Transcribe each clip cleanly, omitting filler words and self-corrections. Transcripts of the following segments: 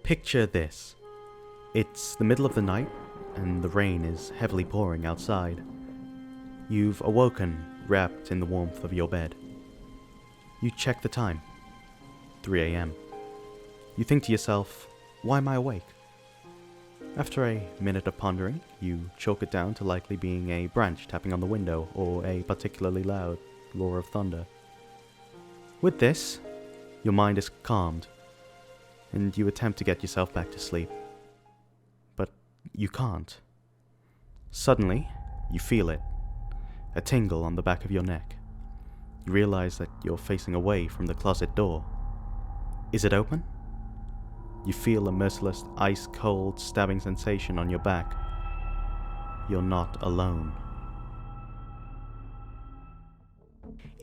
Picture this. It's the middle of the night, and the rain is heavily pouring outside. You've awoken, wrapped in the warmth of your bed. You check the time. 3 a.m. You think to yourself, why am I awake? After a minute of pondering, you chalk it down to likely being a branch tapping on the window or a particularly loud roar of thunder. With this, your mind is calmed, and you attempt to get yourself back to sleep. But you can't. Suddenly, you feel it. A tingle on the back of your neck. You realize that you're facing away from the closet door. Is it open? You feel a merciless, ice-cold, stabbing sensation on your back. You're not alone.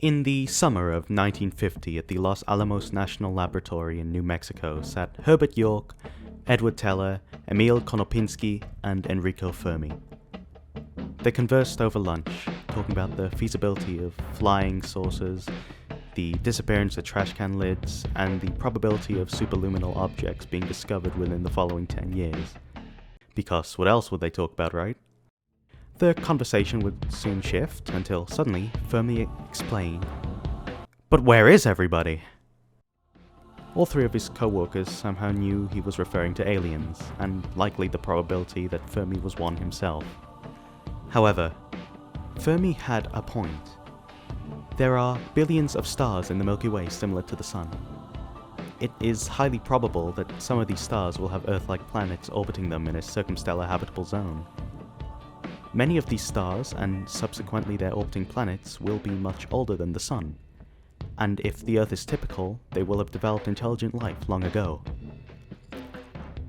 In the summer of 1950 at the Los Alamos National Laboratory in New Mexico sat Herbert York, Edward Teller, Emil Konopinski, and Enrico Fermi. They conversed over lunch, talking about the feasibility of flying saucers, the disappearance of trash can lids, and the probability of superluminal objects being discovered within the following 10 years. Because what else would they talk about, right? The conversation would soon shift until suddenly Fermi explained, "But where is everybody?" All three of his co-workers somehow knew he was referring to aliens, and likely the probability that Fermi was one himself. However, Fermi had a point. There are billions of stars in the Milky Way similar to the Sun. It is highly probable that some of these stars will have Earth-like planets orbiting them in a circumstellar habitable zone. Many of these stars, and subsequently their orbiting planets, will be much older than the Sun, and if the Earth is typical, they will have developed intelligent life long ago.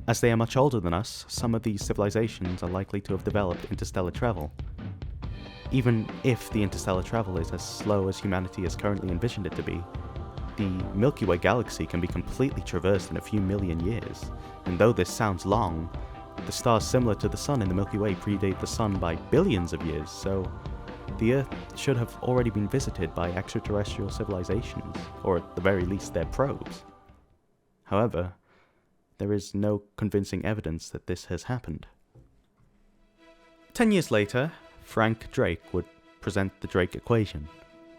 As they are much older than us, some of these civilizations are likely to have developed interstellar travel. Even if the interstellar travel is as slow as humanity has currently envisioned it to be, the Milky Way galaxy can be completely traversed in a few million years, and though this sounds long, the stars similar to the Sun in the Milky Way predate the Sun by billions of years, so the Earth should have already been visited by extraterrestrial civilizations, or at the very least their probes. However, there is no convincing evidence that this has happened. 10 years later, Frank Drake would present the Drake equation.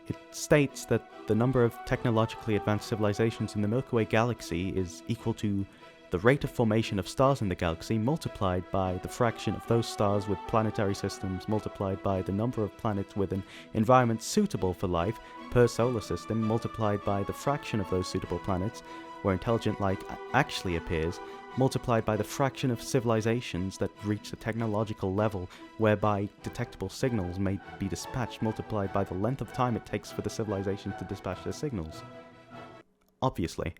It states that the number of technologically advanced civilizations in the Milky Way galaxy is equal to the rate of formation of stars in the galaxy multiplied by the fraction of those stars with planetary systems multiplied by the number of planets with an environment suitable for life per solar system multiplied by the fraction of those suitable planets where intelligent life actually appears multiplied by the fraction of civilizations that reach the technological level whereby detectable signals may be dispatched multiplied by the length of time it takes for the civilizations to dispatch their signals. Obviously,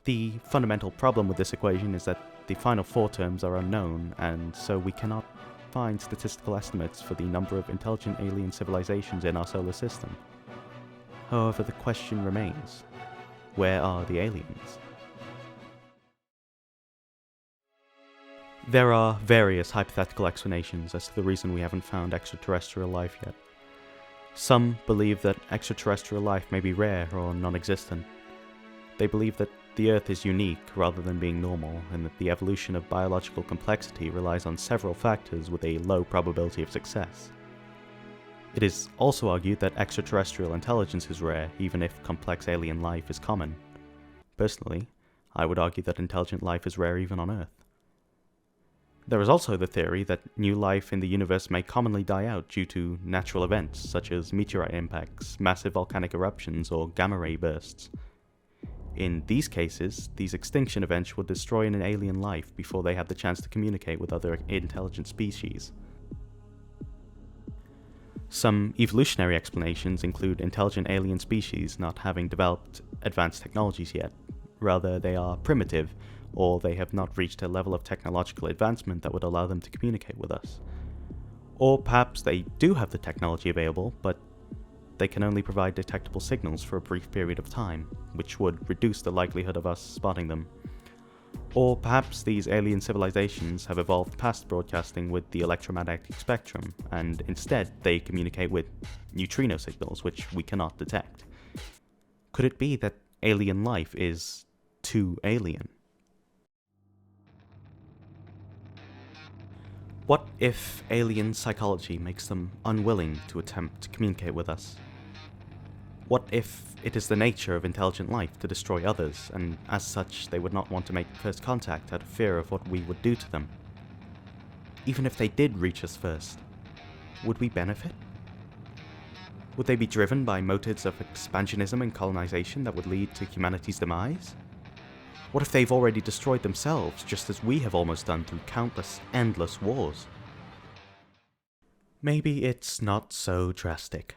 the fundamental problem with this equation is that the final four terms are unknown, and so we cannot find statistical estimates for the number of intelligent alien civilizations in our solar system. However, the question remains, where are the aliens? There are various hypothetical explanations as to the reason we haven't found extraterrestrial life yet. Some believe that extraterrestrial life may be rare or non-existent. They believe that the Earth is unique rather than being normal, and that the evolution of biological complexity relies on several factors with a low probability of success. It is also argued that extraterrestrial intelligence is rare, even if complex alien life is common. Personally, I would argue that intelligent life is rare even on Earth. There is also the theory that new life in the universe may commonly die out due to natural events such as meteorite impacts, massive volcanic eruptions, or gamma-ray bursts. In these cases, these extinction events would destroy an alien life before they have the chance to communicate with other intelligent species. Some evolutionary explanations include intelligent alien species not having developed advanced technologies yet. Rather, they are primitive, or they have not reached a level of technological advancement that would allow them to communicate with us. Or perhaps they do have the technology available, but they can only provide detectable signals for a brief period of time, which would reduce the likelihood of us spotting them. Or perhaps these alien civilizations have evolved past broadcasting with the electromagnetic spectrum, and instead they communicate with neutrino signals which we cannot detect. Could it be that alien life is too alien? What if alien psychology makes them unwilling to attempt to communicate with us? What if it is the nature of intelligent life to destroy others, and as such they would not want to make first contact out of fear of what we would do to them? Even if they did reach us first, would we benefit? Would they be driven by motives of expansionism and colonization that would lead to humanity's demise? What if they've already destroyed themselves, just as we have almost done through countless, endless wars? Maybe it's not so drastic.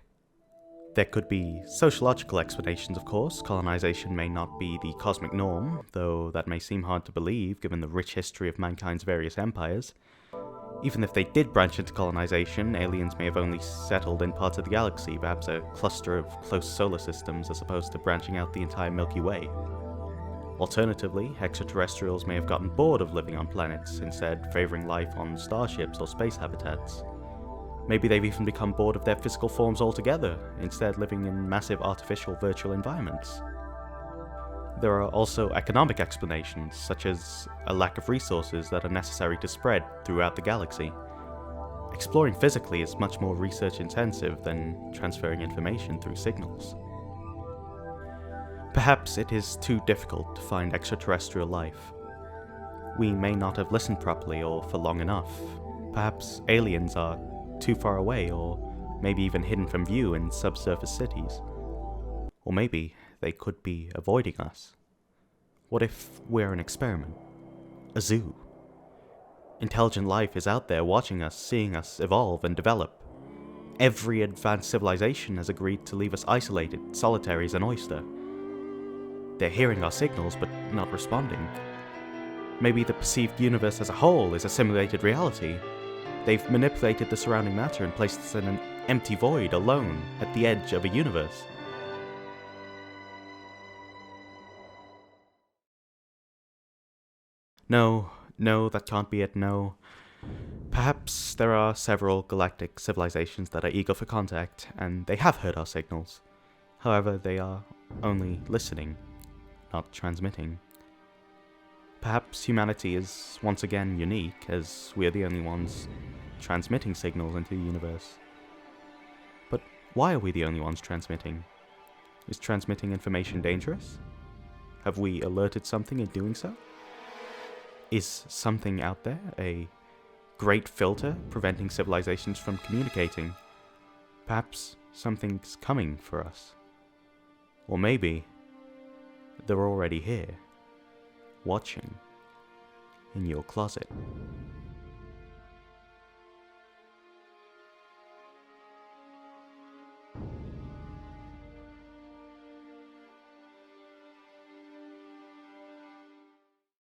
There could be sociological explanations, of course. Colonization may not be the cosmic norm, though that may seem hard to believe given the rich history of mankind's various empires. Even if they did branch into colonization, aliens may have only settled in parts of the galaxy, perhaps a cluster of close solar systems as opposed to branching out the entire Milky Way. Alternatively, extraterrestrials may have gotten bored of living on planets, instead favoring life on starships or space habitats. Maybe they've even become bored of their physical forms altogether, instead living in massive artificial virtual environments. There are also economic explanations, such as a lack of resources that are necessary to spread throughout the galaxy. Exploring physically is much more research intensive than transferring information through signals. Perhaps it is too difficult to find extraterrestrial life. We may not have listened properly or for long enough. Perhaps aliens are too far away, or maybe even hidden from view in subsurface cities. Or maybe they could be avoiding us. What if we're an experiment? A zoo? Intelligent life is out there watching us, seeing us evolve and develop. Every advanced civilization has agreed to leave us isolated, solitary as an oyster. They're hearing our signals but not responding. Maybe the perceived universe as a whole is a simulated reality. They've manipulated the surrounding matter and placed us in an empty void alone at the edge of a universe. No, that can't be it, no. Perhaps there are several galactic civilizations that are eager for contact, and they have heard our signals. However, they are only listening, not transmitting. Perhaps humanity is once again unique, as we are the only ones transmitting signals into the universe. But why are we the only ones transmitting? Is transmitting information dangerous? Have we alerted something in doing so? Is something out there, a great filter preventing civilizations from communicating? Perhaps something's coming for us. Or maybe they're already here, watching in your closet.